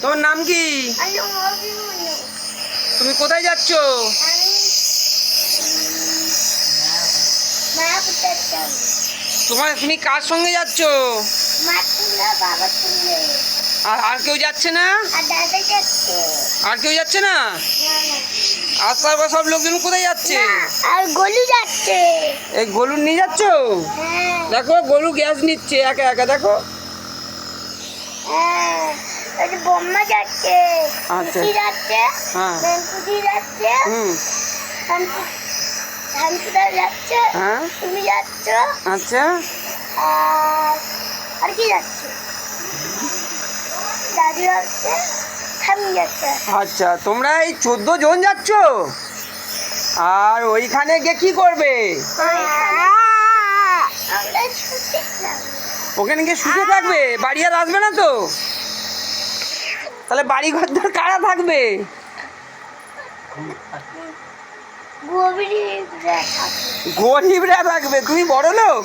তোমার নাম কি? তুমি কোথায় যাচ্ছ? তুমি কার সঙ্গে যাচ্ছ? আর কেউ যাচ্ছে না? আর কেউ যাচ্ছে না? আসার পর সব লোকজন কোথায় যাচ্ছে? আর গোলু যাচ্ছে। এই গোলু নিয়ে যাচ্ছ? দেখো গোলু গ্যাস নিচ্ছে একা একা, দেখো। বোম্মা যাচ্ছে, আচ্ছা যাচ্ছে, হ্যাঁ যাচ্ছে, ধানকুদা যাচ্ছে, হ্যাঁ তুমি যাচ্ছ, আচ্ছা আর কি যাচ্ছে? দাদু যাচ্ছে, স্বামী যাচ্ছে। আচ্ছা, তোমরা এই 14 জন যাচ্ছ? আর ওইখানে গিয়ে কি করবে? আমরা ছুটে ওখানে গিয়ে শুতে থাকবে? বাড়ি আর আসবে না তো? তাহলে বাড়ি ঘর ধর কারা থাকবে? গভীর গরিবরা থাকবে। তুমি বড় লোক?